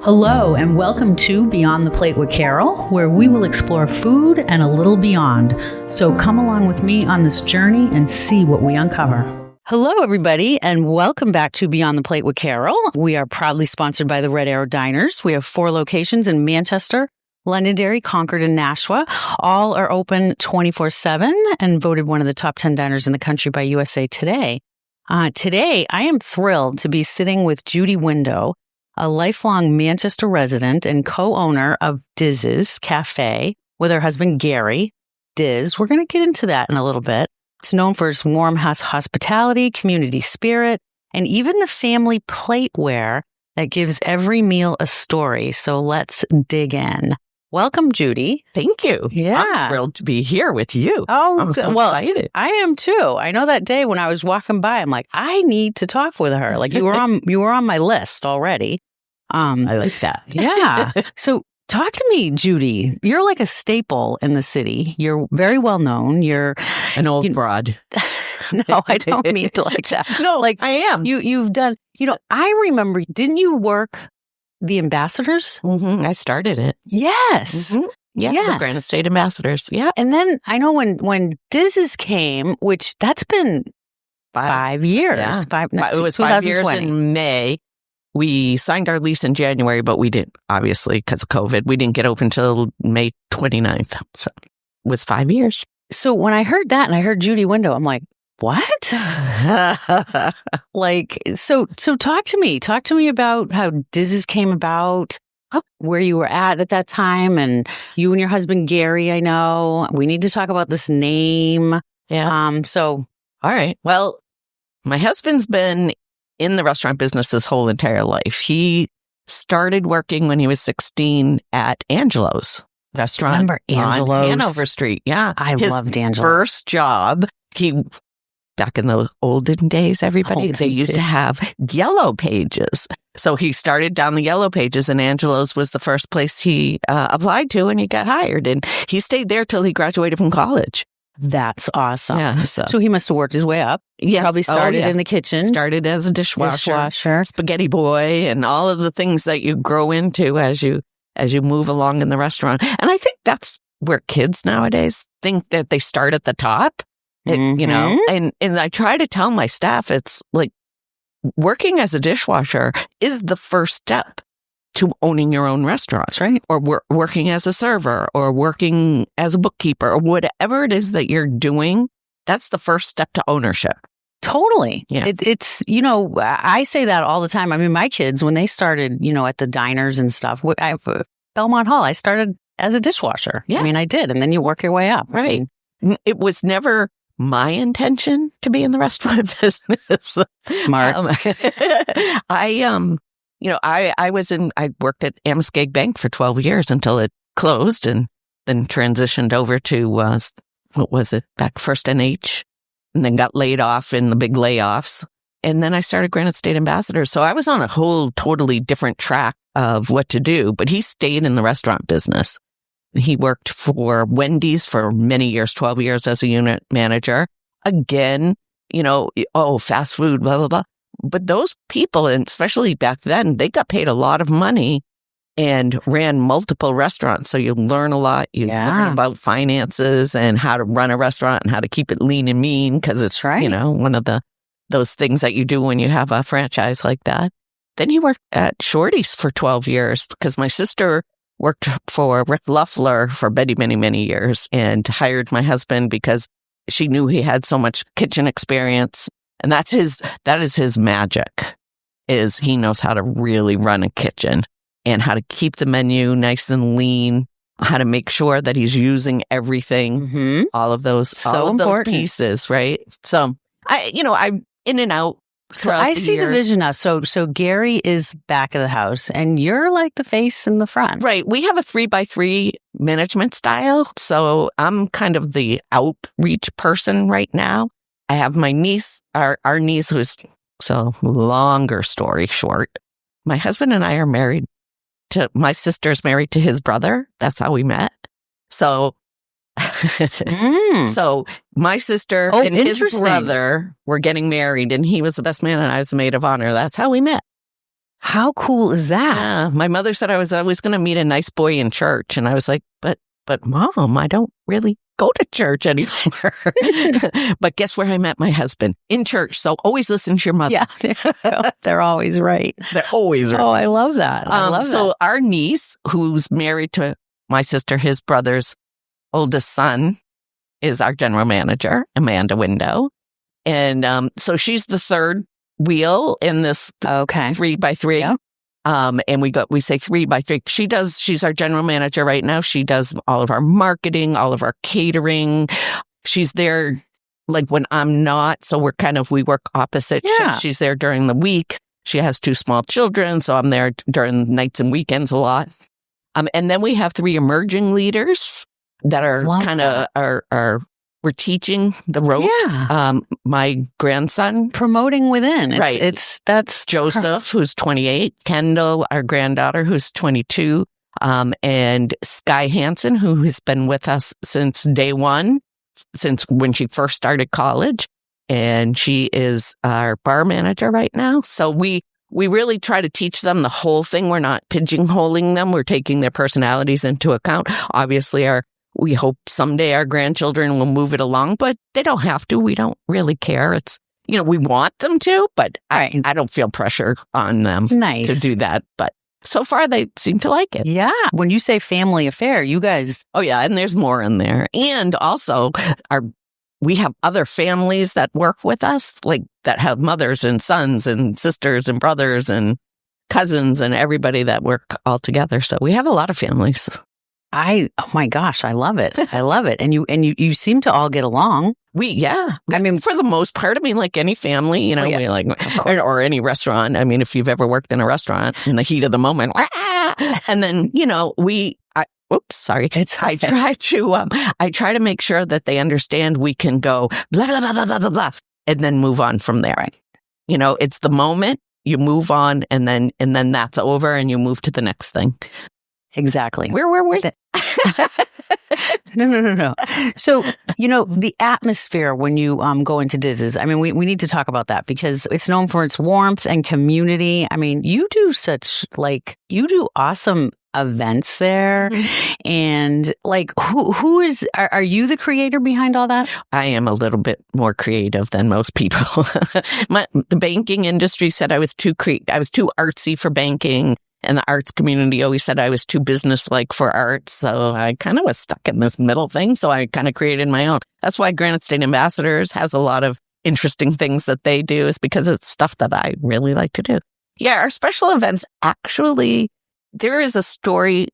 Hello and welcome to Beyond the Plate with Carol, where we will explore food and a little beyond. So come along with me on this journey and see what we uncover. Hello, everybody, and welcome back to Beyond the Plate with Carol. We are proudly sponsored by the Red Arrow Diners. We have 4 locations in Manchester, Londonderry, Concord, and Nashua. All are open 24/7 and voted one of the top 10 diners in the country by USA Today. Today, I am thrilled to be sitting with Judi Window, a lifelong Manchester resident and co-owner of Diz's Cafe with her husband, Gary. Diz, we're going to get into that in a little bit. It's known for its warm hospitality, community spirit, and even the family plateware that gives every meal a story. So let's dig in. Welcome, Judi. Thank you. Yeah. I'm thrilled to be here with you. Oh, I'm so excited. I am too. I know that day when I was walking by, I'm like, I need to talk with her. Like you were on my list already. I like that. Yeah. So talk to me, Judi. You're like a staple in the city. You're very well known. You're an old broad. No, I don't mean it like that. No, like I am. You've done, I remember, didn't you work the ambassadors? Mm-hmm. I started it. Yes. Mm-hmm. Yeah. Yes. The Granite State ambassadors. Yeah. And then I know when Diz's came, which that's been 5 years. Yeah. It was 5 years in May. We signed our lease in January, but we didn't, obviously, because of COVID. We didn't get open until May 29th. So it was 5 years. So when I heard that and I heard Judi Window, I'm like, what? So talk to me. Talk to me about how Diz's came about, where you were at that time, and you and your husband, Gary, I know. We need to talk about this name. Yeah. All right. Well, my husband's been in the restaurant business his whole entire life. He started working when he was 16 at Angelo's restaurant. Remember Angelo's? On Hanover Street. Yeah. I loved Angelo's. First job, back in the olden days, they used to have yellow pages. So he started down the yellow pages, and Angelo's was the first place he applied to, and he got hired. And he stayed there till he graduated from college. That's awesome. Yeah, so he must have worked his way up. Yes. Probably started in the kitchen. Started as a dishwasher, spaghetti boy, and all of the things that you grow into as you move along in the restaurant. And I think that's where kids nowadays think that they start at the top. And I try to tell my staff, it's like working as a dishwasher is the first step to owning your own restaurant, right? Or working as a server, or working as a bookkeeper, or whatever it is that you're doing. That's the first step to ownership. Totally. Yeah. It's, I say that all the time. I mean, my kids, when they started, at the diners and stuff, Belmont Hall, I started as a dishwasher. Yeah. I mean, I did. And then you work your way up. Right. It was never my intention to be in the restaurant business. Smart. I worked at Amoskeag Bank for 12 years until it closed, and then transitioned over to, First NH, and then got laid off in the big layoffs. And then I started Granite State Ambassadors. So I was on a whole totally different track of what to do, but he stayed in the restaurant business. He worked for Wendy's for many years, 12 years as a unit manager. Again, fast food, blah, blah, blah. But those people, and especially back then, they got paid a lot of money and ran multiple restaurants. So you learn a lot. You learn about finances and how to run a restaurant and how to keep it lean and mean, because it's, one of those things that you do when you have a franchise like that. Then he worked at Shorty's for 12 years because my sister worked for Rick Luffler for many, many, many years, and hired my husband because she knew he had so much kitchen experience. And that is his magic, is he knows how to really run a kitchen and how to keep the menu nice and lean, how to make sure that he's using everything, all of those pieces, right? So I'm in and out. So I see the vision now. So Gary is back of the house, and you're like the face in the front. Right. We have a 3x3 management style. So I'm kind of the outreach person right now. I have my niece, our niece, who's, so longer story short, my husband and I are married my sister's married to his brother. That's how we met. So So my sister and his brother were getting married, and he was the best man and I was the maid of honor. That's how we met. How cool is that? Yeah. My mother said I was always going to meet a nice boy in church. And I was like, but Mom, I don't really go to church anymore. But guess where I met my husband? In church. So always listen to your mother. Yeah, they're always right. They're always right. Oh, I love that. So our niece, who's married to my sister, his brother's oldest son, is our general manager, Judi Window. And so she's the third wheel in this 3x3. Yeah. And we say 3x3. She's our general manager right now. She does all of our marketing, all of our catering. She's there like when I'm not. So we work opposite. Yeah. She's there during the week. She has 2 small children. So I'm there during nights and weekends a lot. And then we have 3 emerging leaders that are we're teaching the ropes. Yeah. My grandson. Promoting within. Right. That's Joseph, who's 28. Kendall, our granddaughter, who's 22. And Sky Hansen, who has been with us since day one, since when she first started college. And she is our bar manager right now. So we really try to teach them the whole thing. We're not pigeonholing them. We're taking their personalities into account. Obviously, we hope someday our grandchildren will move it along, but they don't have to. We don't really care. It's, we want them to, but I don't feel pressure on them to do that. But so far, they seem to like it. Yeah. When you say family affair, you guys. Oh, yeah. And there's more in there. And also, we have other families that work with us, like that have mothers and sons and sisters and brothers and cousins and everybody that work all together. So we have a lot of families. Oh my gosh, I love it. I love it. And you seem to all get along. I mean, for the most part, like any family, we or any restaurant. I mean, if you've ever worked in a restaurant in the heat of the moment, and then, I try to make sure that they understand we can go blah, blah, blah, blah, blah, blah, blah, and then move on from there. Right. It's the moment you move on and then that's over and you move to the next thing. Exactly. Where were we? No. So, the atmosphere when you go into Diz's, I mean, we need to talk about that because it's known for its warmth and community. I mean, you do awesome events there. Mm-hmm. And are you the creator behind all that? I am a little bit more creative than most people. The banking industry said I was too artsy for banking. And the arts community always said I was too business-like for arts. So I kind of was stuck in this middle thing. So I kind of created my own. That's why Granite State Ambassadors has a lot of interesting things that they do, is because it's stuff that I really like to do. Yeah, our special events, actually, there is a story.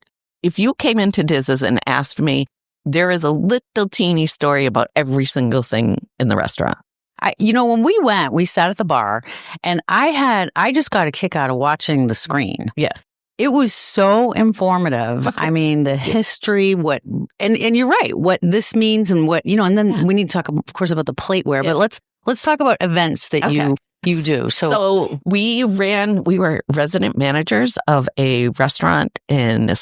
If you came into Diz's and asked me, there is a little teeny story about every single thing in the restaurant. When we went, we sat at the bar and I just got a kick out of watching the screen. Yeah. It was so informative. I mean, the history, and you're right, what this means and what, and then we need to talk, of course, about the plateware, but let's talk about events that you do. So we were resident managers of a restaurant in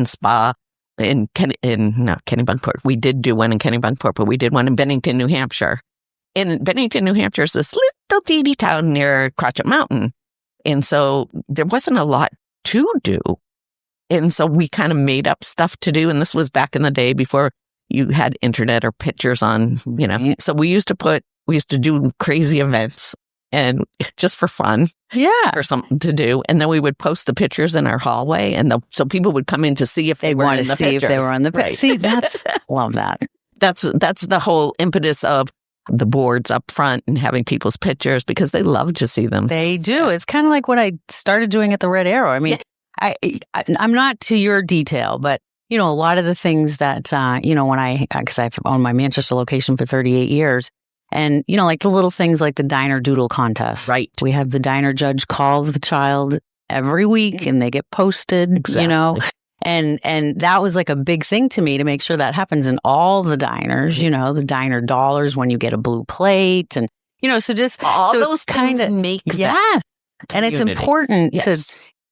Spa. In Kennebunkport. We did do one in Kennebunkport, but we did one in Bennington, New Hampshire. In Bennington, New Hampshire is this little teeny town near Crotchet Mountain. And so there wasn't a lot to do. And so we kind of made up stuff to do. And this was back in the day before you had internet or pictures on, So we used to do crazy events and just for fun. Yeah. For something to do. And then we would post the pictures in our hallway. And so people would come in to see if they were in the pictures. If they were on the pictures. Right. See, love that. That's the whole impetus of the boards up front and having people's pictures because they love to see them. They do. It's kind of like what I started doing at the Red Arrow. I mean, I'm not to your detail, but, a lot of the things that, because I've owned my Manchester location for 38 years and, like the little things like the diner doodle contest. Right. We have the diner judge call the child every week and they get posted, exactly. And that was like a big thing to me to make sure that happens in all the diners, the diner dollars when you get a blue plate and, so just all those things make that and it's important to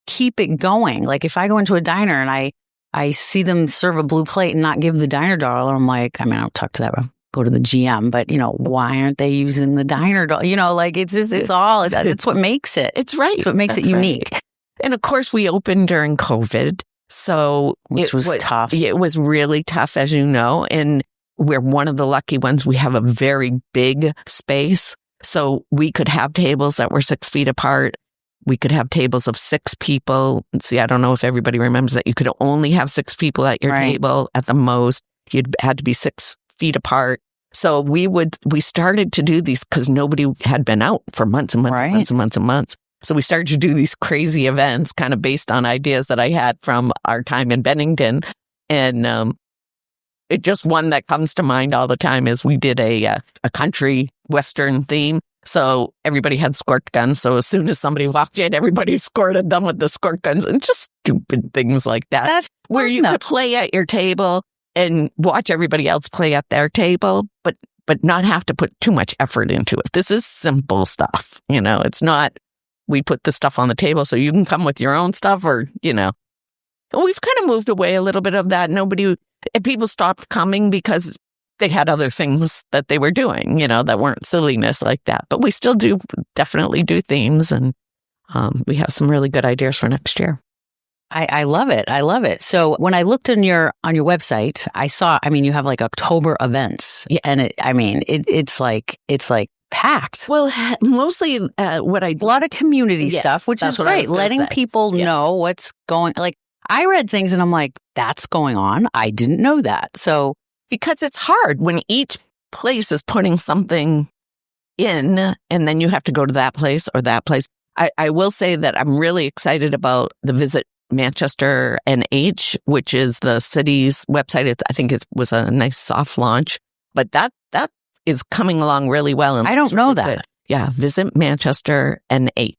keep it going. Like if I go into a diner and I see them serve a blue plate and not give the diner dollar, I'm like, I don't talk to that go to the GM, but why aren't they using the diner door? It's what makes it. It's right. It's what makes it unique. Right. And of course, we opened during COVID. So Which was tough. It was really tough, as you know. And we're one of the lucky ones. We have a very big space. So we could have tables that were 6 feet apart. We could have tables of 6 people. See, I don't know if everybody remembers that you could only have 6 people at your table at the most. You had to be 6 feet apart. So we started to do these because nobody had been out for months and months and months and months and months. So we started to do these crazy events kind of based on ideas that I had from our time in Bennington. And it just one that comes to mind all the time is we did a country western theme. So everybody had squirt guns. So as soon as somebody walked in, everybody squirted them with the squirt guns and just stupid things like that. That's where you could play at your table and watch everybody else play at their table, but not have to put too much effort into it. This is simple stuff. It's not we put the stuff on the table so you can come with your own stuff or. We've kind of moved away a little bit of that. People stopped coming because they had other things that they were doing, that weren't silliness like that. But we still definitely do themes, and we have some really good ideas for next year. I love it. I love it. So when I looked on your website, I saw, you have like October events, and it's like packed. Well, mostly a lot of community stuff, which is great. Letting people know what's going. Like I read things and I'm like, that's going on. I didn't know that. So. Because it's hard when each place is putting something in and then you have to go to that place or that place. I will say that I'm really excited about the Visit Manchester NH, which is the city's website. I think it was a nice soft launch, but that is coming along really well. And I don't know really that. Good. Yeah, Visit Manchester NH.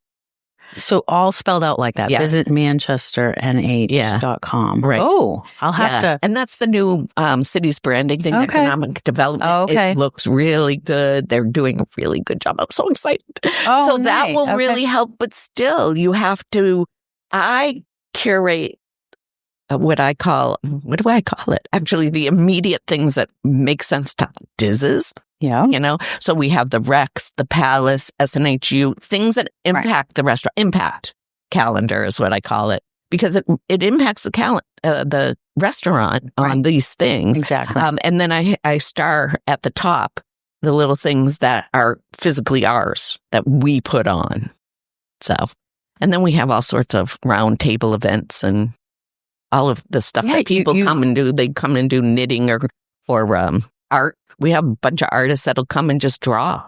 So all spelled out like that. Visit ManchesterNH.com. Right. Oh, I'll have to. And that's the new city's branding thing, economic development. Oh, okay. It looks really good. They're doing a really good job. I'm so excited. Oh, so that will really help. But still, you have to, I curate what do I call it? Actually, the immediate things that make sense to DISs. Yeah. So we have the Rex, the Palace, SNHU, things that impact the restaurant. Impact calendar is what I call it, because it impacts the restaurant on these things. Exactly. And then I star at the top the little things that are physically ours that we put on. So, and then we have all sorts of round table events and all of the stuff that people come and do. They come and do knitting or art. We have a bunch of artists that'll come and just draw.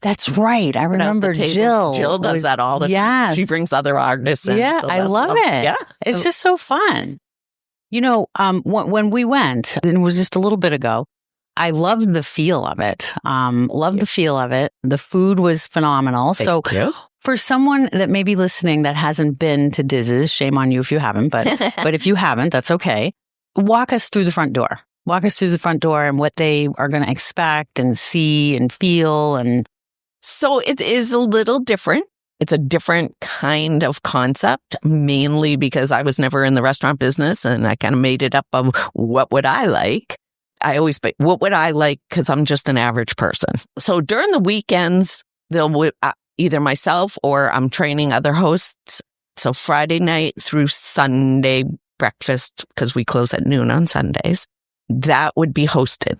That's right. I remember Jill. Jill does that all the time. She brings other artists in. Yeah, so I love it. Yeah. It's just so fun. When we went, and it was just a little bit ago, I loved the feel of it. The feel of it. The food was phenomenal. Thank you. For someone that may be listening that hasn't been to DIS's, shame on you if you haven't, but if you haven't, that's okay. Walk us through the front door. Walk us through the front door and what they are going to expect and see and feel. And so it is a little different. It's a different kind of concept, mainly because I was never in the restaurant business and I kind of made it up of what would I like. I always say, what would I like? Because I'm just an average person. So during the weekends, they'll either myself or I'm training other hosts. So Friday night through Sunday breakfast, because we close at noon on Sundays. That would be hosted,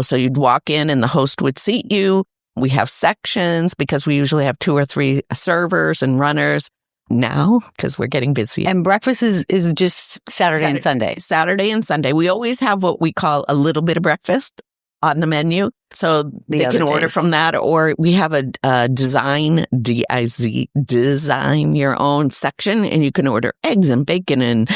so you'd walk in and the host would seat you. We have sections because we usually have 2 or 3 servers and runners now because we're getting busy. And breakfast is just Saturday and Sunday. Saturday and Sunday. We always have what we call a little bit of breakfast on the menu. So they can order from that, or we have a design, D-I-Z, design your own section, and you can order eggs and bacon and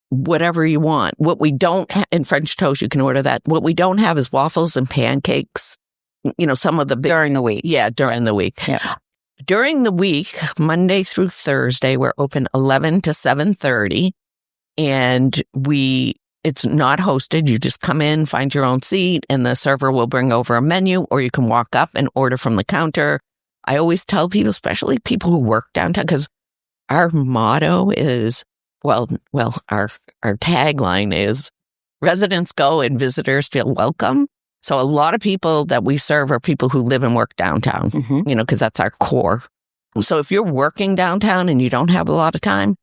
whatever you want. What we don't have in French toast, you can order that. What we don't have is waffles and pancakes. Some of the during the week. Yeah, during the week. Yeah. During the week, Monday through Thursday, we're open 11 to 7:30, and it's not hosted. You just come in, find your own seat, and the server will bring over a menu, or you can walk up and order from the counter. I always tell people, especially people who work downtown, because our motto is, our tagline is residents go and visitors feel welcome. So a lot of people that we serve are people who live and work downtown, because that's our core. So if you're working downtown and you don't have a lot of time,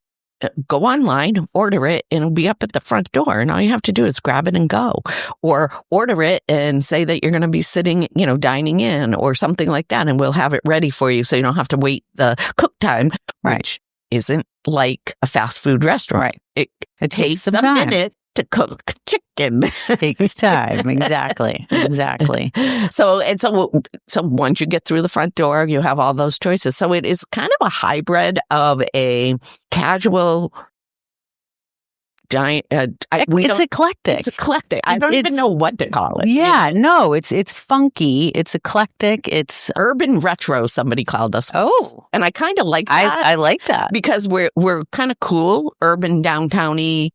go online, order it, and it'll be up at the front door. And all you have to do is grab it and go. Or order it and say that you're going to be sitting, dining in or something like that. And we'll have it ready for you so you don't have to wait the cook time, which isn't like a fast food restaurant. Right. It takes some time. Minute to cook chicken. Takes time. Exactly. So once you get through the front door, you have all those choices. So it is kind of a hybrid of a casual it's eclectic. It's eclectic. I don't even know what to call it. Yeah, no, it's funky. It's eclectic. It's urban retro. Somebody called us. Oh, and I kind of like that. I like that because we're kind of cool, urban, downtowny,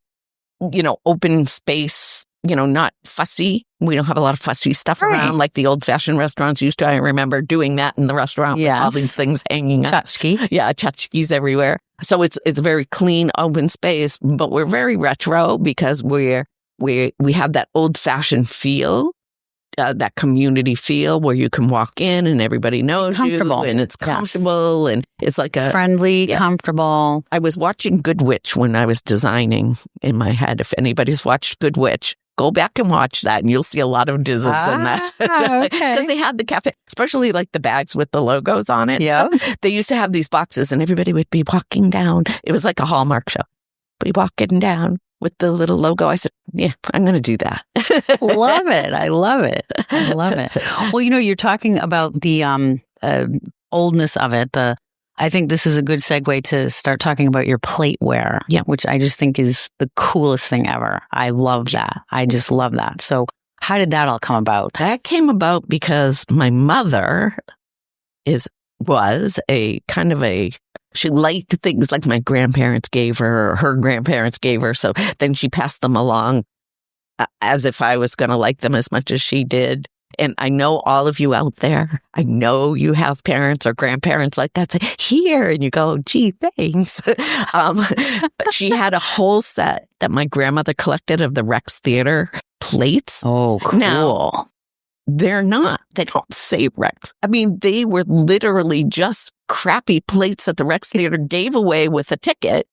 open space. Not fussy. We don't have a lot of fussy stuff around like the old-fashioned restaurants used to. I remember doing that in the restaurant with all these things hanging up. Tchotchke. Yeah, tchotchkes everywhere. So it's a very clean, open space, but we're very retro because we have that old-fashioned feel, that community feel where you can walk in and everybody knows you and it's comfortable and it's like a friendly, comfortable. I was watching Good Witch when I was designing in my head. If anybody's watched Good Witch, go back and watch that and you'll see a lot of dizzles in that. Because they had the cafe, especially like the bags with the logos on it. Yeah. So they used to have these boxes and everybody would be walking down. It was like a Hallmark show. Be walking down with the little logo. I said, yeah, I'm going to do that. Love it. I love it. Well, you're talking about the oldness of it. I think this is a good segue to start talking about your plateware, which I just think is the coolest thing ever. I love that. I just love that. So how did that all come about? That came about because my mother was she liked things like my grandparents gave her or her grandparents gave her. So then she passed them along as if I was going to like them as much as she did. And I know all of you out there, I know you have parents or grandparents like that say, here, and you go, gee, thanks. She had a whole set that my grandmother collected of the Rex Theater plates. Oh, cool. Now, they don't say Rex. I mean, they were literally just crappy plates that the Rex Theater gave away with a ticket.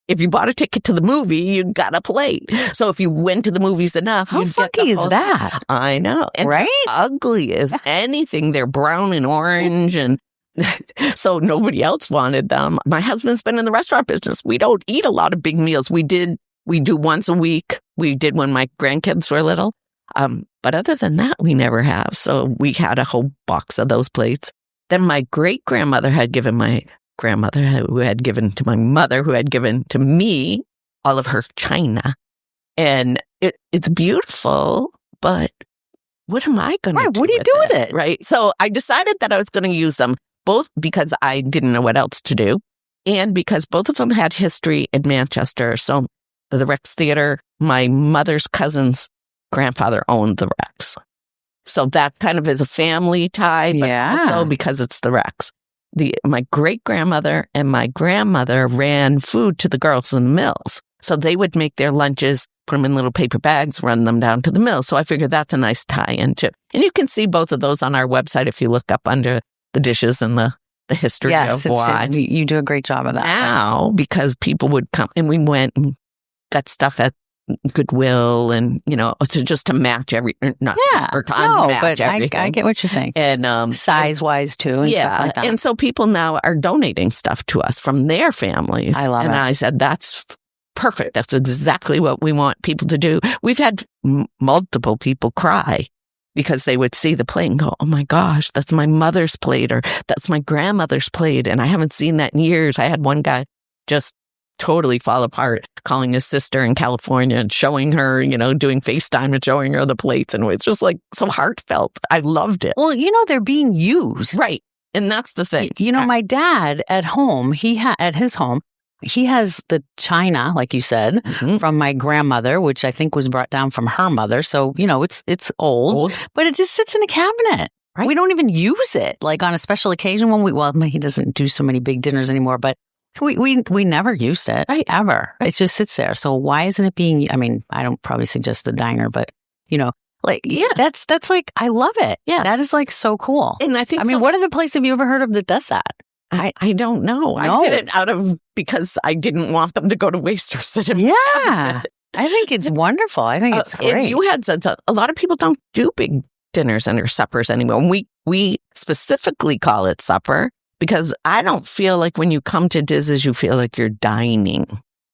If you bought a ticket to the movie, you got a plate. So if you went to the movies enough, how funky is that? I know. And ugly as anything. They're brown and orange and so nobody else wanted them. My husband's been in the restaurant business. We don't eat a lot of big meals. We do once a week. We did when my grandkids were little. But other than that, we never have. So we had a whole box of those plates. Then my great-grandmother had given my grandmother, who had given to my mother, who had given to me all of her china. And it's beautiful, but what am I going to do? What do you do with it? Right. So I decided that I was going to use them both because I didn't know what else to do and because both of them had history in Manchester. So the Rex Theater, my mother's cousin's grandfather owned the Rex. So that kind of is a family tie, but also because it's the Rex. My great-grandmother and my grandmother ran food to the girls in the mills. So they would make their lunches, put them in little paper bags, run them down to the mill. So I figured that's a nice tie-in too. And you can see both of those on our website if you look up under the dishes and the history of why. You do a great job of that. Now, because people would come, and we went and got stuff at Goodwill and, to match everything. But I get what you're saying. And size-wise too. And stuff like that. And so people now are donating stuff to us from their families. I love it. And I said, that's perfect. That's exactly what we want people to do. We've had multiple people cry because they would see the plate and go, oh my gosh, that's my mother's plate or that's my grandmother's plate. And I haven't seen that in years. I had one guy just totally fall apart, calling his sister in California and showing her, doing FaceTime and showing her the plates. And it was just like so heartfelt. I loved it. Well, they're being used. Right. And that's the thing. My dad at home, at his home, he has the china, like you said, from my grandmother, which I think was brought down from her mother. So, it's old, but it just sits in a cabinet. Right. We don't even use it like on a special occasion he doesn't do so many big dinners anymore, but we never used it, ever. It just sits there. So why isn't it being, I don't probably suggest the diner, but, Like, yeah, that's like, I love it. Yeah. That is like so cool. And I think, what other place have you ever heard of that does that? I don't know. I did it because I didn't want them to go to waste or sit in. Yeah. I think it's wonderful. I think it's great. And you had said a lot of people don't do big dinners and or suppers anymore. And we specifically call it supper because I don't feel like when you come to Diz's, you feel like you're dining.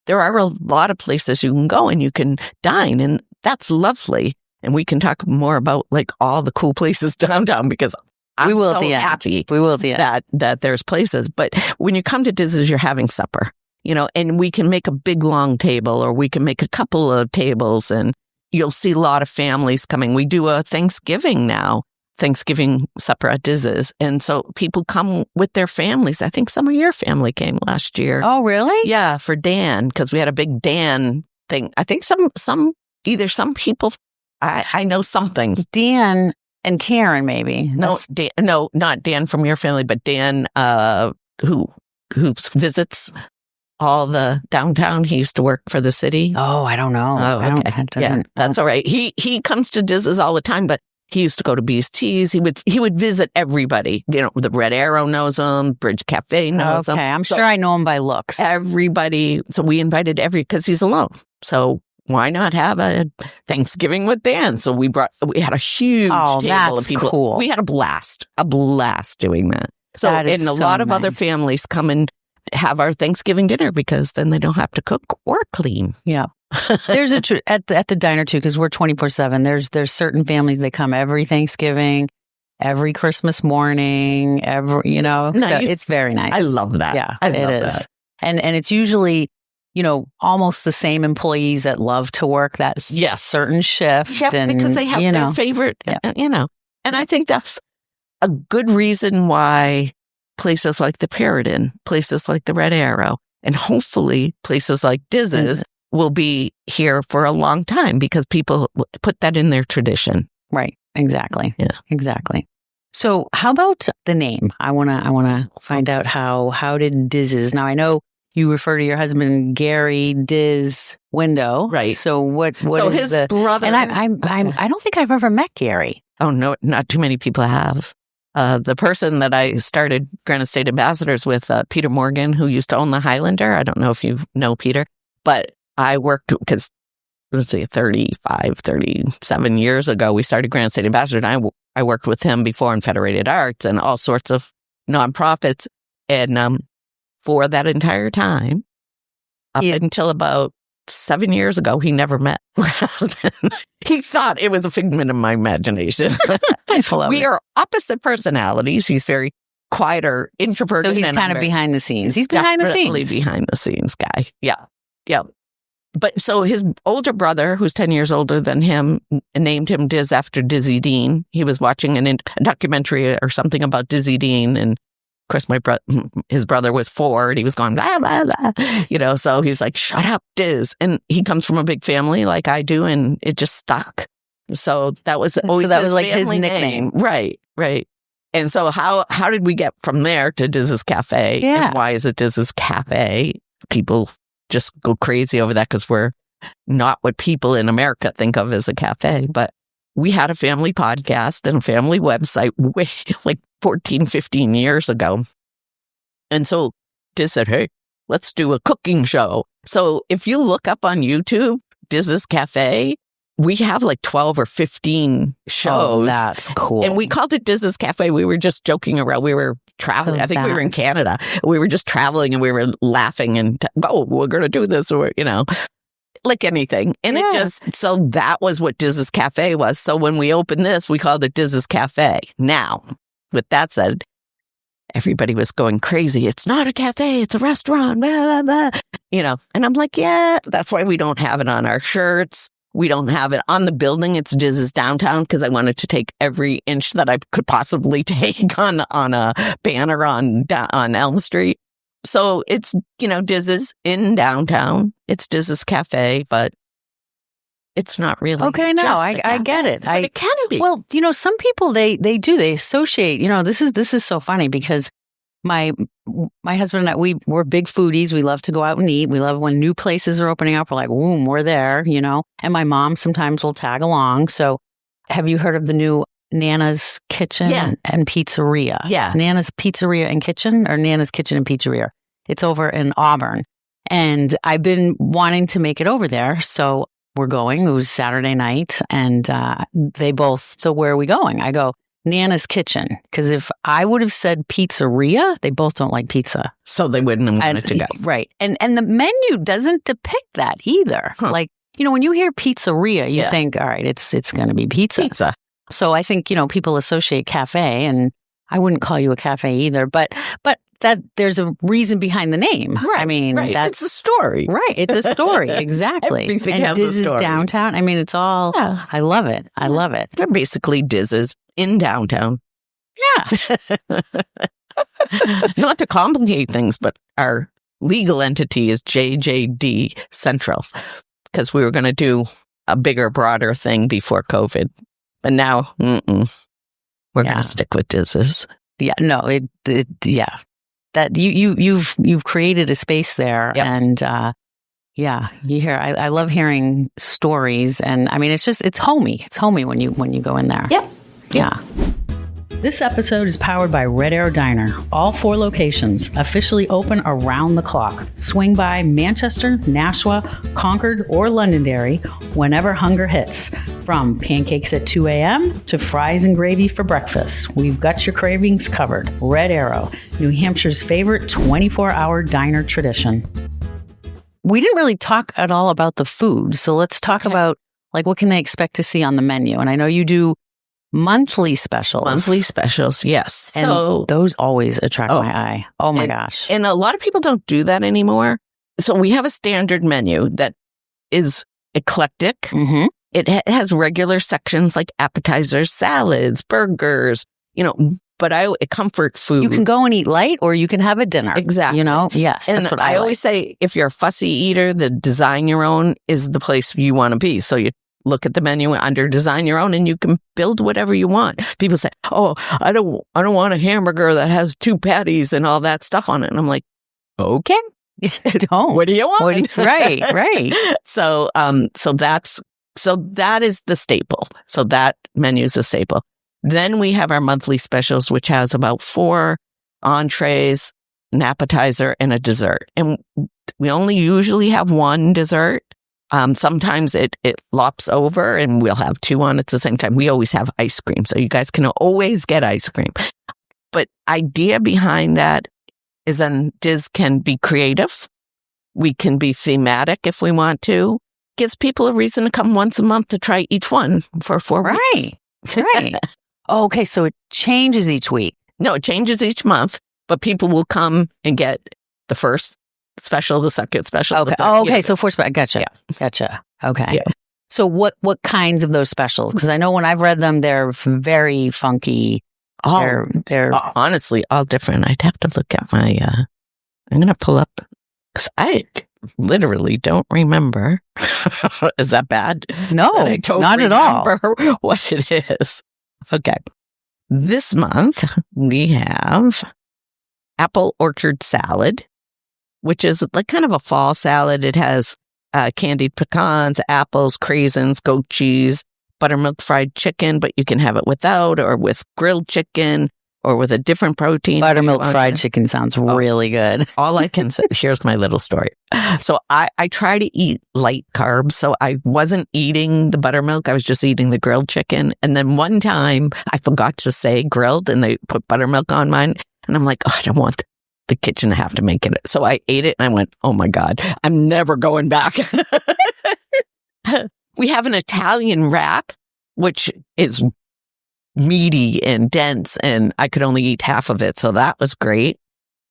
There are a lot of places you can go and you can dine, and that's lovely. And we can talk more about like all the cool places downtown because I'm so happy that there's places. But when you come to Diz's, you're having supper, and we can make a big long table or we can make a couple of tables and you'll see a lot of families coming. We do a Thanksgiving supper at Diz's. And so people come with their families. I think some of your family came last year. Oh, really? Yeah, for Dan, because we had a big Dan thing. I think some people, I know something. Dan and Karen, maybe. No, not Dan from your family, but Dan, who visits all the downtown. He used to work for the city. Oh, I don't know. Oh, okay. That's all right. He comes to Diz's all the time, but he used to go to B's Teas. He would visit everybody. The Red Arrow knows him. Bridge Cafe knows him. Okay, I'm sure I know him by looks. Everybody. So we invited because he's alone. So why not have a Thanksgiving with Dan? So we had a huge table of people. Cool. We had a blast doing that. So and a lot of other families come and have our Thanksgiving dinner because then they don't have to cook or clean. Yeah. There's at the diner too, because we're 24/7. There's certain families that come every Thanksgiving, every Christmas morning, nice. So it's very nice. I love that. Yeah, it is. And it's usually, almost the same employees that love to work that certain shift. Yep, and because they have their favorite, And I think that's a good reason why places like the Parrot, places like the Red Arrow, and hopefully places like Diz's will be here for a long time because people put that in their tradition. Right. Exactly. Yeah. Exactly. So how about the name? I want to find out how did Diz's. Now I know you refer to your husband Gary Diz Window. Right. So what so is his brother? And I don't think I've ever met Gary. Oh no, not too many people have. The person that I started Granite State Ambassadors with, Peter Morgan, who used to own the Highlander. I don't know if you know Peter, but I worked because, 37 years ago, we started Granite State Ambassadors. And I worked with him before in Federated Arts and all sorts of nonprofits. And for that entire time, up until about 7 years ago, he never met my husband. He thought it was a figment of my imagination. We are opposite personalities. He's very quieter, introverted. So he's kind of behind the scenes. He's behind the scenes. Definitely behind the scenes guy. Yeah. Yeah. But so his older brother, who's 10 years older than him, named him Diz after Dizzy Dean. He was watching a documentary or something about Dizzy Dean. And of course, his brother was 4 and he was going, blah, blah, blah. So he's like, shut up, Diz. And he comes from a big family like I do. And it just stuck. So that was always his like his nickname. Right. Right. And so how did we get from there to Diz's Cafe? Yeah. And why is it Diz's Cafe? People just go crazy over that because we're not what people in America think of as a cafe. But we had a family podcast and a family website way like 14, 15 years ago. And so Diz said, hey, let's do a cooking show. So if you look up on YouTube, Diz's Cafe, we have like 12 or 15 shows. Oh, that's cool. And we called it Diz's Cafe. We were just joking around. We were traveling. I think we were in Canada. We were just traveling and we were laughing and, we're going to do this or, like anything. And so that was what Diz's Cafe was. So when we opened this, we called it Diz's Cafe. Now, with that said, everybody was going crazy. It's not a cafe. It's a restaurant. Blah, blah, blah. And I'm like, yeah, that's why we don't have it on our shirts. We don't have it on the building. It's Diz's Downtown because I wanted to take every inch that I could possibly take on a banner on Elm Street. So it's, Diz's in downtown. It's Diz's Cafe, but it's not really. Okay, no, I get it. But it can be. Well, some people, they associate, this is so funny because my husband and I, we're big foodies. We love to go out and eat. We love when new places are opening up. We're like, boom, we're there, And my mom sometimes will tag along. So Have you heard of the new Nana's Kitchen and Pizzeria? Yeah. Nana's Pizzeria and Kitchen, or Nana's Kitchen and Pizzeria. It's over in Auburn. And I've been wanting to make it over there. So we're going. It was Saturday night. And they both, so where are we going? I go, Nana's Kitchen. Because if I would have said pizzeria, they both don't like pizza. So they wouldn't have wanted to go. Right. And the menu doesn't depict that either. Huh. Like, when you hear pizzeria, you think, all right, it's going to be pizza. So I think, people associate cafe, and I wouldn't call you a cafe either, but that there's a reason behind the name. Right. I mean, it's a story. Right. It's a story. Exactly. Everything and has a story. Is downtown. I mean, it's all, I love it. I love it. They're basically Diz's in downtown. Yeah. Not to complicate things, but our legal entity is JJD Central, because we were going to do a bigger, broader thing before COVID. But now, we're going to stick with Diz's. Yeah, no, that you've created a space there, and you hear. I love hearing stories, and I mean, it's homey. It's homey when you go in there. Yep. Yeah. This episode is powered by Red Arrow Diner. All 4 locations officially open around the clock. Swing by Manchester, Nashua, Concord, or Londonderry whenever hunger hits. From pancakes at 2 a.m. to fries and gravy for breakfast, we've got your cravings covered. Red Arrow, New Hampshire's favorite 24-hour diner tradition. We didn't really talk at all about the food, so let's talk about what can they expect to see on the menu. And I know you do monthly specials. Yes. And so those always attract my eye. Oh my gosh. And a lot of people don't do that anymore. So we have a standard menu that is eclectic. Mm-hmm. It has regular sections like appetizers, salads, burgers, but comfort food. You can go and eat light, or you can have a dinner. Exactly. Yes. And that's what I like. always say, if you're a fussy eater, the design your own is the place you want to be. So you look at the menu under design your own, and you can build whatever you want. People say, "Oh, I don't want a hamburger that has 2 patties and all that stuff on it." And I'm like, "Okay, don't. What do you want?" Right. So that is the staple. So that menu is a staple. Then we have our monthly specials, which has about 4 entrees, an appetizer, and a dessert. And we only usually have 1 dessert. Sometimes it lops over and we'll have 2 on at the same time. We always have ice cream, so you guys can always get ice cream. But idea behind that is then Diz can be creative. We can be thematic if we want to. Gives people a reason to come once a month to try each one for 4 weeks. Right. Okay, so it changes each week. No, it changes each month, but people will come and get the first special, the second special. Okay. Okay. So 4 specials. Gotcha. Yeah. Gotcha. Okay. Yeah. So what kinds of those specials? Because I know when I've read them, they're very funky. They're honestly all different. I'd have to look at my. I'm gonna pull up because I literally don't remember. Is that bad? No, I don't not at all. What it is. Okay. This month we have apple orchard salad, which is like kind of a fall salad. It has candied pecans, apples, craisins, goat cheese, buttermilk fried chicken, but you can have it without or with grilled chicken or with a different protein. Buttermilk fried chicken sounds really good. All I can say, here's my little story. So I try to eat light carbs. So I wasn't eating the buttermilk. I was just eating the grilled chicken. And then one time I forgot to say grilled and they put buttermilk on mine. And I'm like, I don't want the kitchen to have to make it. So I ate it and I went, oh my God, I'm never going back. We have an Italian wrap, which is meaty and dense, and I could only eat half of it. So that was great.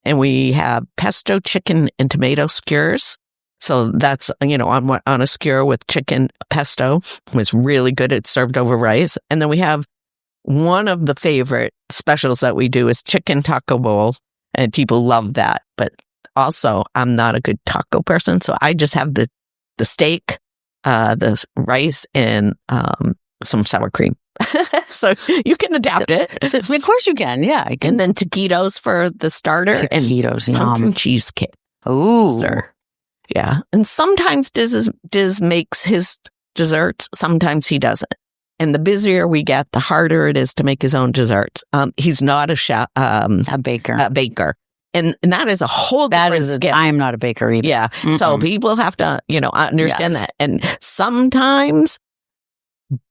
And we have pesto chicken and tomato skewers. So that's, on a skewer with chicken pesto. It was really good. It's served over rice. And then we have one of the favorite specials that we do is chicken taco bowl. And people love that. But also, I'm not a good taco person. So I just have the steak, the rice, and some sour cream. So you can adapt it. Of course you can. Yeah. And then taquitos for the starter. Taquitos, and pumpkin cheesecake. Ooh. Sir. Yeah. And sometimes Diz makes his desserts. Sometimes he doesn't. And the busier we get, the harder it is to make his own desserts. He's not a chef, a baker. And that is a whole different skill. I am not a baker either. Yeah. Mm-mm. So people have to, understand that. And sometimes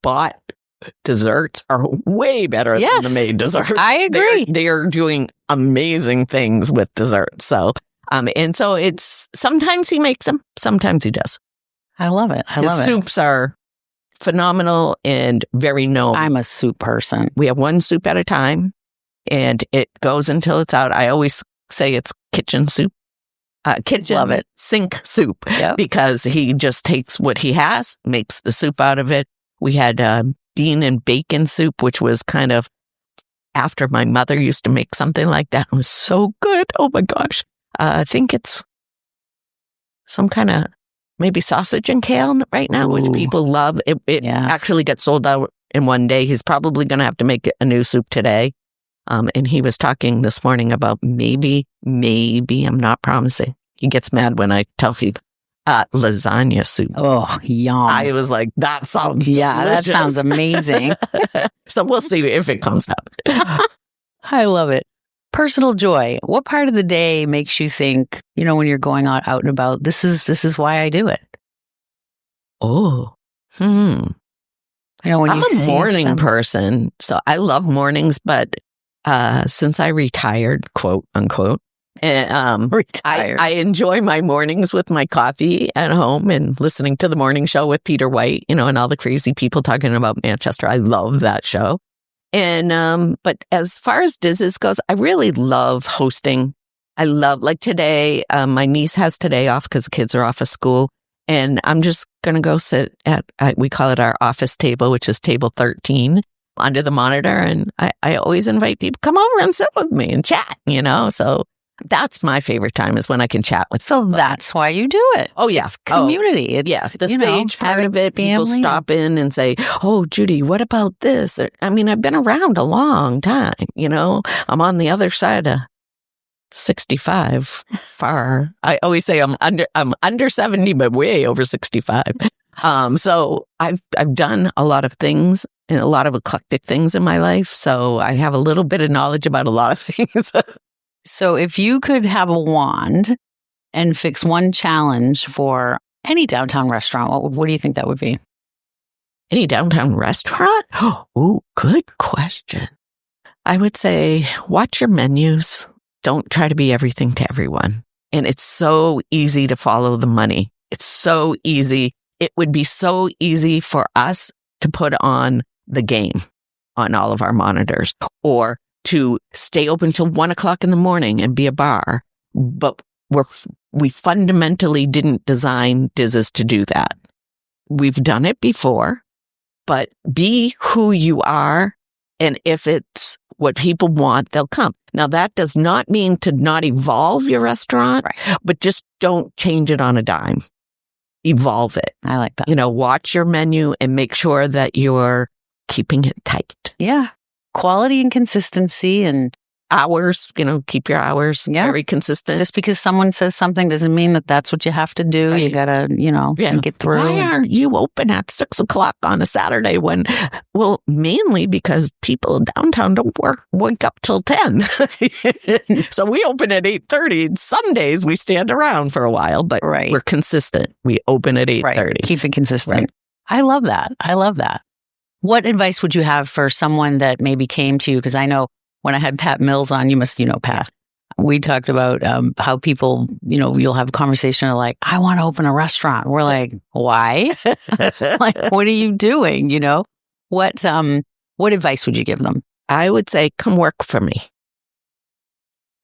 bought desserts are way better than the made desserts. I agree. They are doing amazing things with desserts. So, and so it's, sometimes he makes them, sometimes he does. I love it. His soups are phenomenal and very known. I'm a soup person. We have one soup at a time and it goes until it's out. I always say it's kitchen soup. Love it. Sink soup. Yep. Because he just takes what he has, makes the soup out of it. We had bean and bacon soup, which was kind of after my mother used to make something like that. It was so good. Oh my gosh. I think it's some kind of maybe sausage and kale right now, which people love. It actually gets sold out in one day. He's probably going to have to make a new soup today. And he was talking this morning about maybe, I'm not promising. He gets mad when I tell him lasagna soup. Oh, yum. I was like, that sounds delicious. That sounds amazing. So we'll see if it comes out. I love it. Personal joy. What part of the day makes you think, when you're going out and about, this is why I do it? Oh, when I'm a morning person, so I love mornings, but since I retired, quote unquote, I enjoy my mornings with my coffee at home and listening to the morning show with Peter White, and all the crazy people talking about Manchester. I love that show. And, but as far as Diz's goes, I really love hosting. I love, like today, my niece has today off because the kids are off of school. And I'm just going to go sit at, we call it our office table, which is table 13 under the monitor. And I always invite people, come over and sit with me and chat, so that's my favorite time is when I can chat with people. So that's why you do it. Oh, yes. Community. It's, the sage part of it. People stop in and say, oh, Judi, what about this? I mean, I've been around a long time, I'm on the other side of 65 far. I always say I'm under 70, but way over 65. So I've done a lot of things and a lot of eclectic things in my life. So I have a little bit of knowledge about a lot of things. So if you could have a wand and fix one challenge for any downtown restaurant, what do you think that would be? Any downtown restaurant? Oh, good question. I would say watch your menus. Don't try to be everything to everyone. And it's so easy to follow the money. It's so easy. It would be so easy for us to put on the game on all of our monitors or to stay open till 1:00 in the morning and be a bar. But we fundamentally didn't design Diz's to do that. We've done it before, but be who you are. And if it's what people want, they'll come. Now, that does not mean to not evolve your restaurant, but just don't change it on a dime. Evolve it. I like that. Watch your menu and make sure that you're keeping it tight. Yeah. Quality and consistency and hours, keep your hours very consistent. Just because someone says something doesn't mean that that's what you have to do. Right. You gotta, get through. Why are you open at 6:00 on a Saturday well, mainly because people downtown don't wake up till 10. So we open at 8:30. Some days we stand around for a while, but we're consistent. We open at 8:30. Right. Keep it consistent. Right. I love that. What advice would you have for someone that maybe came to you? Because I know when I had Pat Mills on, you must, Pat, we talked about how people, you'll have a conversation like, I want to open a restaurant. We're like, why? Like, what are you doing? What advice would you give them? I would say, come work for me.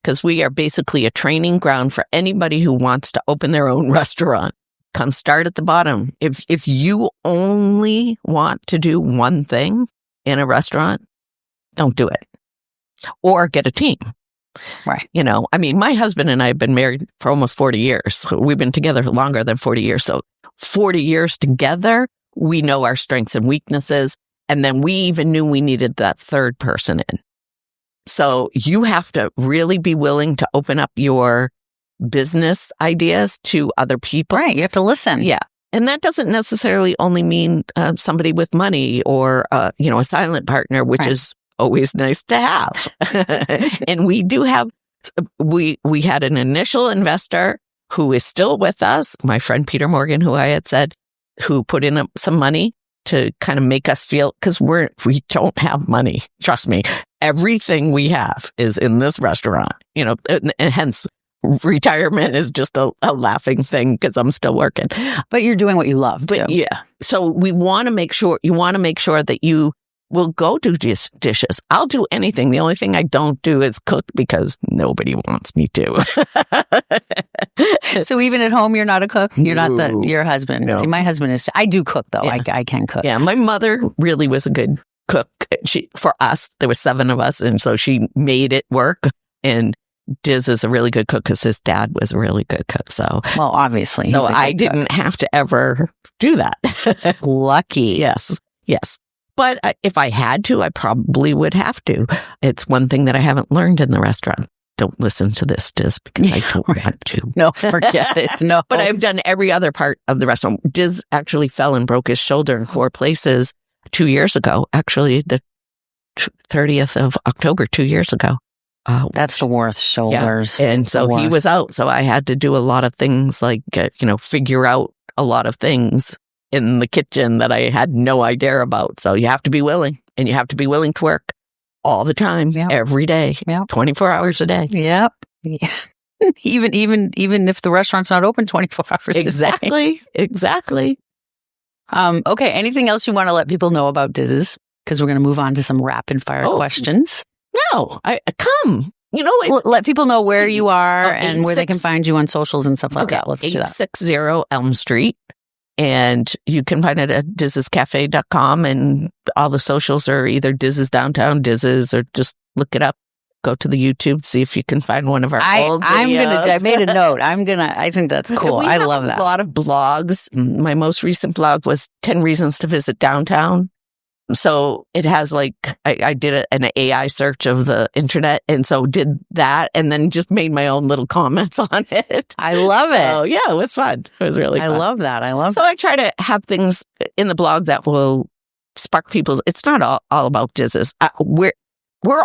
Because we are basically a training ground for anybody who wants to open their own restaurant. Come start at the bottom. If you only want to do one thing in a restaurant, don't do it. Or get a team. Right. My husband and I have been married for almost 40 years. So we've been together longer than 40 years. So 40 years together, we know our strengths and weaknesses. And then we even knew we needed that third person in. So you have to really be willing to open up your business ideas to other people. Right. You have to listen. Yeah. And that doesn't necessarily only mean somebody with money or, a silent partner, which is always nice to have. And we do have, we had an initial investor who is still with us, my friend Peter Morgan, who I had said, who put in some money to kind of make us feel, because we don't have money. Trust me, everything we have is in this restaurant, and hence retirement is just a laughing thing because I'm still working. But you're doing what you love, too. But yeah. So you want to make sure that you will go do dishes. I'll do anything. The only thing I don't do is cook because nobody wants me to. So even at home, you're not a cook? You're not your husband? No. See, my husband is. I do cook, though. Yeah. I can cook. Yeah, my mother really was a good cook. For us, there were 7 of us, and so she made it work. And Diz is a really good cook because his dad was a really good cook. So, well, obviously. So I didn't have to ever do that. Lucky. Yes. But if I had to, I probably would have to. It's one thing that I haven't learned in the restaurant. Don't listen to this, Diz, because I don't want to. No, forget it. No. But I've done every other part of the restaurant. Diz actually fell and broke his shoulder in 4 places 2 years ago. Actually, the 30th of October, 2 years ago. That's the worst, shoulders. Yeah. And so he was out. So I had to do a lot of things like, figure out a lot of things in the kitchen that I had no idea about. So you have to be willing, and you have to be willing to work all the time, every day, 24 hours a day. Yep. Yeah. even if the restaurant's not open 24 hours a day. Exactly. Okay. Anything else you want to let people know about Diz's? Because we're going to move on to some rapid fire questions. No, come. Let people know where you are and where they can find you on socials and stuff like that. Let's do that. 860 Elm Street. And you can find it at dizescafe.com, and all the socials are either Diz's Downtown, Diz's, or just look it up. Go to the YouTube, see if you can find one of our old videos. I made a note. I think that's cool. I love that. A lot of blogs. My most recent blog was 10 Reasons to Visit Downtown. So it has I did an AI search of the internet, and so did that, and then just made my own little comments on it. I love it. So yeah, it was fun. It was really fun. I love that. So I try to have things in the blog that will spark people's. It's not all about Diz's. We're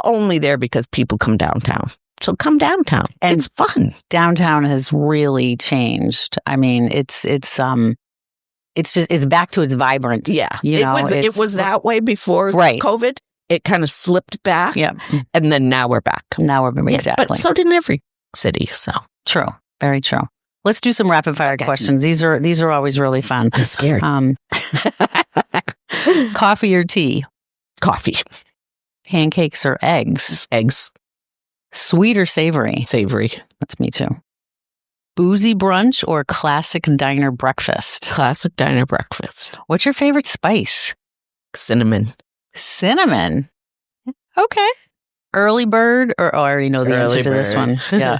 only there because people come downtown. So come downtown. And it's fun. Downtown has really changed. I mean, it's back to its vibrant. Yeah. It was that way before COVID. It kind of slipped back. Yeah. And then now we're back. Exactly. But so did every city. So true. Very true. Let's do some rapid fire questions. These are always really fun. I'm scared. Coffee or tea? Coffee. Pancakes or eggs? Eggs. Sweet or savory? Savory. That's me too. Boozy brunch or classic diner breakfast? Classic diner breakfast. What's your favorite spice? Cinnamon. Cinnamon? Okay. Early bird or I already know the answer to this one. Yeah.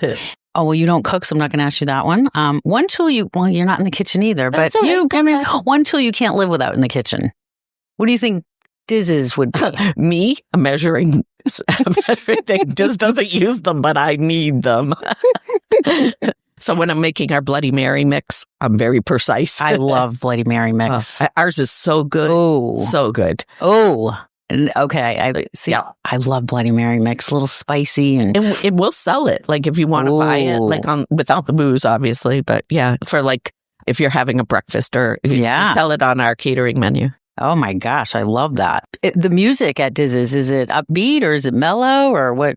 Oh, well, you don't cook, so I'm not going to ask you that one. One tool you're not in the kitchen either, but one tool you can't live without in the kitchen. What do you think Diz's would be? Me? A measuring thing. Diz doesn't use them, but I need them. So when I'm making our Bloody Mary mix, I'm very precise. I love Bloody Mary mix. Ours is so good. Oh. So good. Oh. Okay. I love Bloody Mary mix. A little spicy. And it will sell it. If you want to buy it, without the booze, obviously. But yeah, for if you're having a breakfast or sell it on our catering menu. Oh my gosh. I love that. The music at Diz's, is it upbeat or is it mellow or what?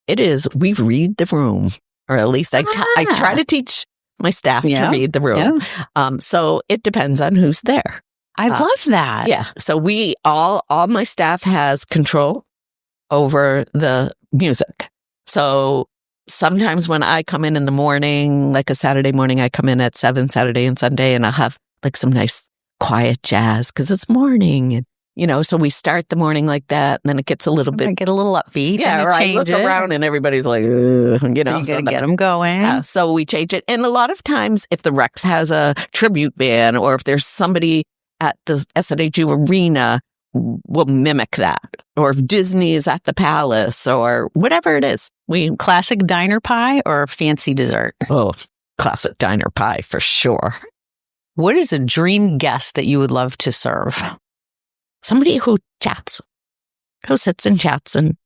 It is. We read the room. Or at least I try to teach my staff to read the room. Yeah. So it depends on who's there. I love that. Yeah. So all my staff has control over the music. So sometimes when I come in the morning, like a Saturday morning, I come in at 7 Saturday and Sunday, and I'll have some nice quiet jazz because it's morning. And so we start the morning like that, and then it gets a little bit... get a little upbeat. Yeah, or I look around and everybody's like, so you got to get them going. Yeah, so we change it. And a lot of times, if the Rex has a tribute band, or if there's somebody at the SNHU Arena, we'll mimic that. Or if Disney is at the Palace, or whatever it is. Classic diner pie or fancy dessert? Oh, classic diner pie, for sure. What is a dream guest that you would love to serve? Somebody who chats, who sits and chats and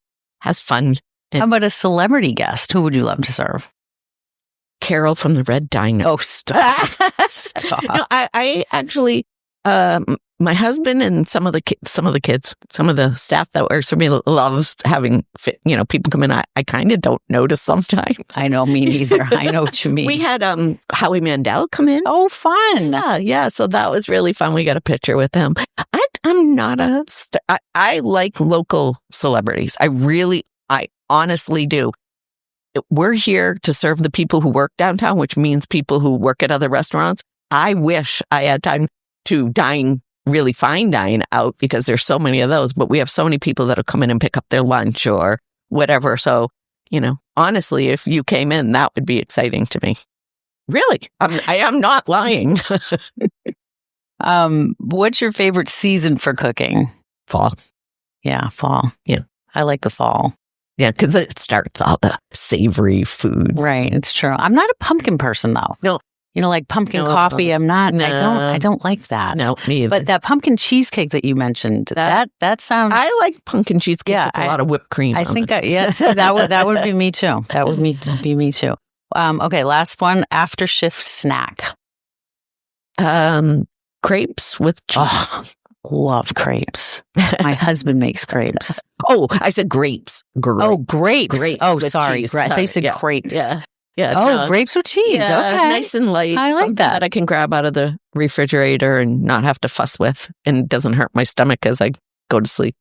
has fun. How about a celebrity guest? Who would you love to serve? Carol from the Red Dino. Oh, stop. Stop. No, I actually, my husband and some of the kids, some of the staff that works for me loves having people come in. I kind of don't notice sometimes. I know, me neither. I know what you mean. We had Howie Mandel come in. Oh, fun. Yeah. So that was really fun. We got a picture with him. I'm not a star. I like local celebrities. I honestly do. We're here to serve the people who work downtown, which means people who work at other restaurants. I wish I had time to really fine dine out because there's so many of those, but we have so many people that'll come in and pick up their lunch or whatever. So, honestly, if you came in, that would be exciting to me. Really. I am not lying. What's your favorite season for cooking? Fall. Yeah, fall. Yeah. I like the fall. Yeah, because it starts all the savory foods. Right, it's true. I'm not a pumpkin person, though. No. Like pumpkin coffee, I'm not. No. I don't like that. No, me either. But that pumpkin cheesecake that you mentioned, that sounds. I like pumpkin cheesecake with a lot of whipped cream. I think that would be me too. That would be me too. Okay, last one. After shift snack. Crepes with cheese. Oh, love crepes. My husband makes crepes. Oh, I said grapes. Oh, grapes. Oh, sorry. Cheese. I thought you said crepes. Yeah. Yeah. Oh, grapes with cheese. Yeah, okay. Nice and light. I like something that I can grab out of the refrigerator and not have to fuss with, and it doesn't hurt my stomach as I go to sleep.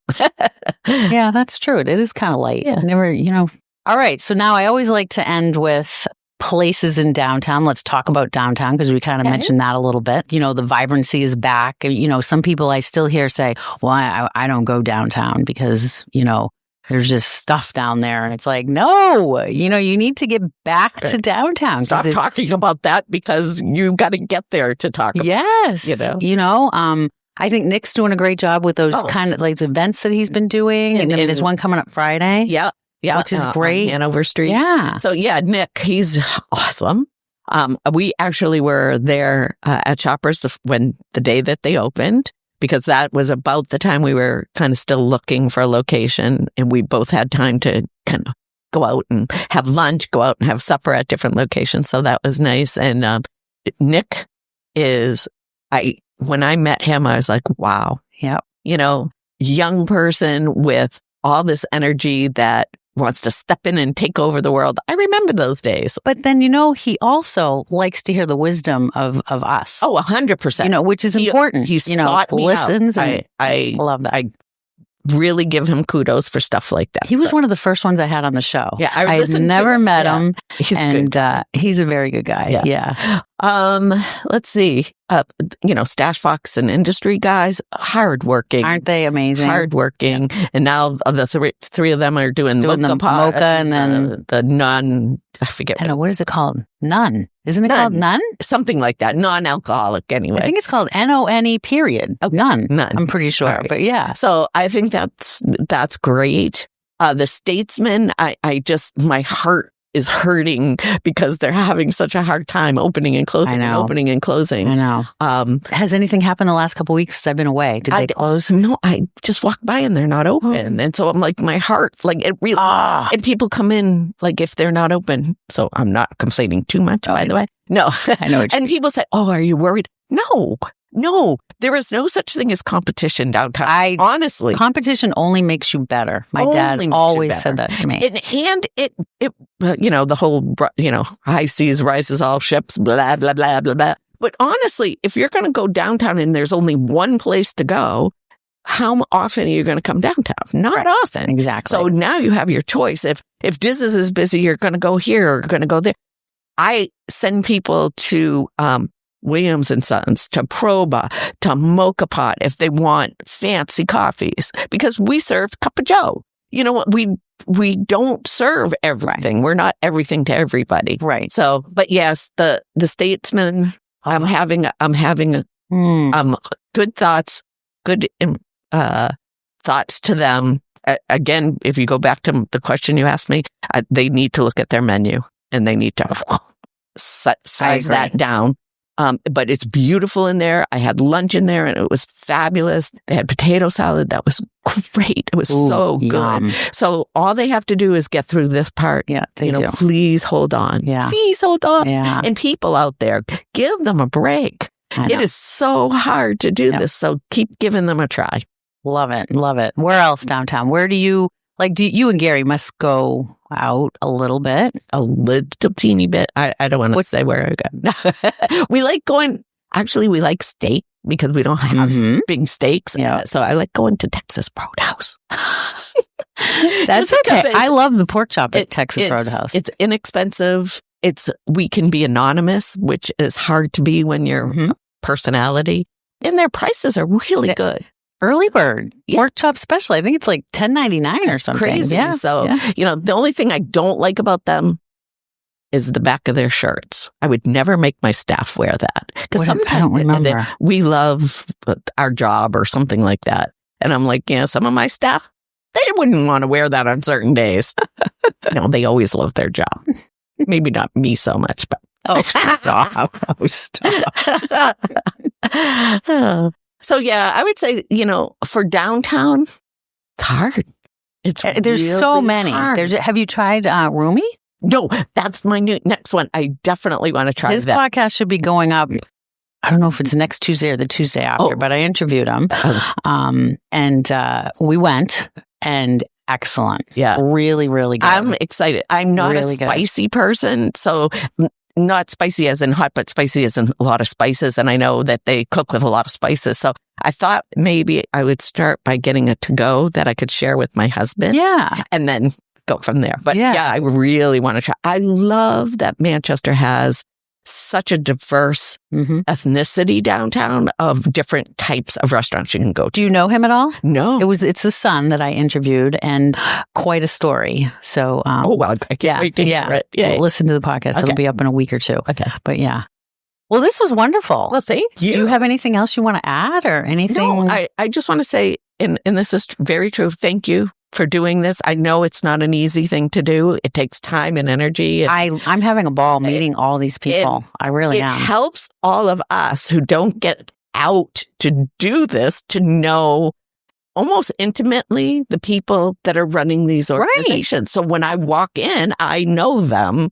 Yeah, that's true. It is kind of light. Yeah. All right. So now I always like to end with places in downtown. Let's talk about downtown because we kind of mentioned that a little bit. The vibrancy is back. Some people I still hear say, well, I don't go downtown because, there's just stuff down there. And it's like, no, you need to get back to downtown. Stop talking about that because you got to get there to talk about Yes. I think Nick's doing a great job with those kind of like events that he's been doing. And then there's one coming up Friday. Yeah. Yeah. Which is great. On Hanover Street. Yeah. So Nick, he's awesome. We actually were there at Shoppers the day that they opened, because that was about the time we were kind of still looking for a location, and we both had time to kind of go out and have lunch, go out and have supper at different locations. So that was nice. And Nick when I met him, I was like, wow. Yep. Young person with all this energy that wants to step in and take over the world. I remember those days. But then, he also likes to hear the wisdom of us. Oh, 100%. Which is important. He sought me listens. out. I love that. I really give him kudos for stuff like that. He was one of the first ones I had on the show. Yeah, I had never met him. He's good. He's a very good guy. Yeah. Let's see. Stash Box and industry guys, hardworking. Aren't they amazing? Hardworking. And now the three of them are doing the mocha and then the nun. I forget. I don't know. What is it called? Nun. Isn't it called nun? Something like that. Non-alcoholic anyway. I think it's called NONE period. Okay. None. I'm pretty sure. Right. But yeah. So I think that's great. The Statesman, my heart is hurting because they're having such a hard time opening and closing and opening and closing. I know. Has anything happened the last couple of weeks since I've been away? Did they close? No, I just walked by and they're not open. And so I'm like, my heart, like it really, and people come in like if they're not open. So I'm not complaining too much, by the way. No. I know. And people say, oh, are you worried? No, there is no such thing as competition downtown. Honestly, competition only makes you better. My dad always said that to me. And it, the whole, high seas rises all ships, blah, blah, blah, blah, blah. But honestly, if you're going to go downtown and there's only one place to go, how often are you going to come downtown? Not often. Exactly. So now you have your choice. If Diz's is busy, you're going to go here or going to go there. I send people to, Williams and Sons, to Proba, to Mocha Pot if they want fancy coffees, because we serve Cup of Joe. You know what? We don't serve everything. We're not everything to everybody. Right. So, but yes, the Statesman, I'm having good thoughts, good thoughts to them. Again, if you go back to the question you asked me, they need to look at their menu and they need to size that down. But it's beautiful in there. I had lunch in there and it was fabulous. They had potato salad. That was great. It was so good. Yum. So all they have to do is get through this part. Yeah, they do. Please hold on. Yeah. Please hold on. Yeah. And people out there, give them a break. It is so hard to do this. So keep giving them a try. Love it. Love it. Where else downtown? Where do you, do you and Gary must go out a little bit? A little teeny bit. I don't want to say where I go. We like going, actually, we like steak because we don't have big steaks. Yeah. So I like going to Texas Roadhouse. That's okay. I love the pork chop at Texas Roadhouse. It's inexpensive. We can be anonymous, which is hard to be when you're a personality. And their prices are really good. Early bird pork chop special. I think it's like $10.99 or something. Crazy. Yeah. So, the only thing I don't like about them is the back of their shirts. I would never make my staff wear that. Because sometimes I don't remember. We love our job or something like that. And I'm like, some of my staff, they wouldn't want to wear that on certain days. They always love their job. Maybe not me so much, but. Oh, stop. Oh, stop. So, I would say, for downtown, it's hard. There's really so many. Hard. Have you tried Rumi? No, that's my next one. I definitely want to try His that. His podcast should be going up. I don't know if it's next Tuesday or the Tuesday after, but I interviewed him. And we went, and excellent. Yeah. Really, really good. I'm excited. I'm not a spicy person, so not spicy as in hot, but spicy as in a lot of spices. And I know that they cook with a lot of spices. So I thought maybe I would start by getting a to-go that I could share with my husband. Yeah. And then go from there. But I really want to try. I love that Manchester has such a diverse ethnicity downtown of different types of restaurants you can go to. Do you know him at all? No. It's the son that I interviewed, and quite a story. So, I can't wait to hear it. Yeah. Well, listen to the podcast. Okay. It'll be up in a week or two. Okay. But well, this was wonderful. Well, thank you. Do you have anything else you want to add or anything? No, I just want to say, and this is very true, thank you for doing this. I know it's not an easy thing to do. It takes time and energy. I'm having a ball meeting all these people. I really am. It helps all of us who don't get out to do this to know almost intimately the people that are running these organizations. Right. So when I walk in, I know them,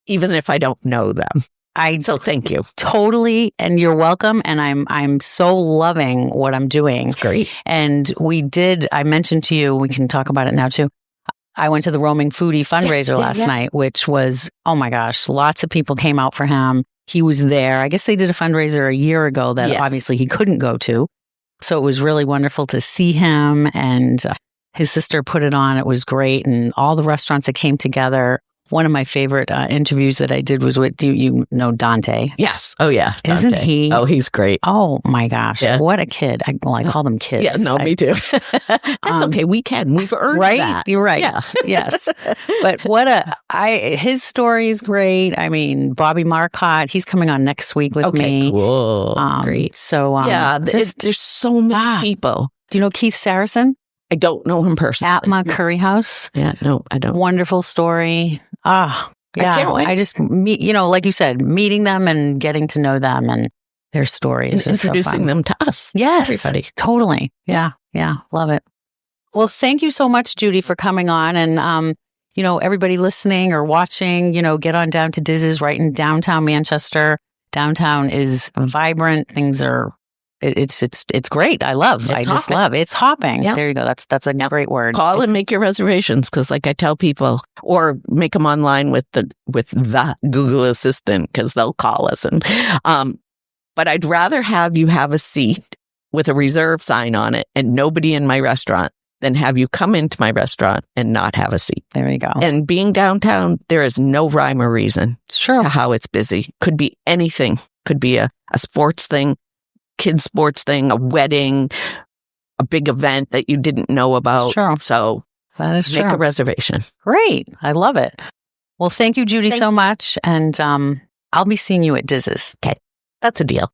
even if I don't know them. So thank you. Totally. And you're welcome. And I'm so loving what I'm doing. It's great. And I mentioned to you, we can talk about it now too. I went to the Roaming Foodie fundraiser last night, which was, oh my gosh, lots of people came out for him. He was there. I guess they did a fundraiser a year ago that obviously he couldn't go to. So it was really wonderful to see him, and his sister put it on. It was great. And all the restaurants that came together. One of my favorite interviews that I did was with, do you know Dante? Yes. Oh, yeah. Dante. Isn't he? Oh, he's great. Oh, my gosh. Yeah. What a kid. I call them kids. Yeah, no, me too. That's okay. We can. We've earned that. You're right. Yeah. Yes. But his story is great. I mean, Bobby Marcotte, he's coming on next week with me. Cool. Great. So, there's so many people. Do you know Keith Saracen? I don't know him personally. Atma Curry House. Yeah, no, I don't. Wonderful story. Yeah. I can't wait. I just like you said, meeting them and getting to know them and their stories. And introducing them to us. Yes. Everybody. Totally. Yeah. Yeah. Love it. Well, thank you so much, Judi, for coming on. And, everybody listening or watching, get on down to Diz's right in downtown Manchester. Downtown is vibrant. Things are It's great. I love. It's hopping. Yep. There you go. That's a great word. Call and make your reservations, because like I tell people, or make them online with the Google Assistant, because they'll call us. And but I'd rather have you have a seat with a reserve sign on it and nobody in my restaurant than have you come into my restaurant and not have a seat. There you go. And being downtown, there is no rhyme or reason. It's true. To how it's busy. Could be anything. Could be a sports thing. Kids sports thing, a wedding, a big event that you didn't know about. It's true. So that is true. Make a reservation. Great. I love it. Well, thank you, Judi, so much. And I'll be seeing you at Diz's. Okay. That's a deal.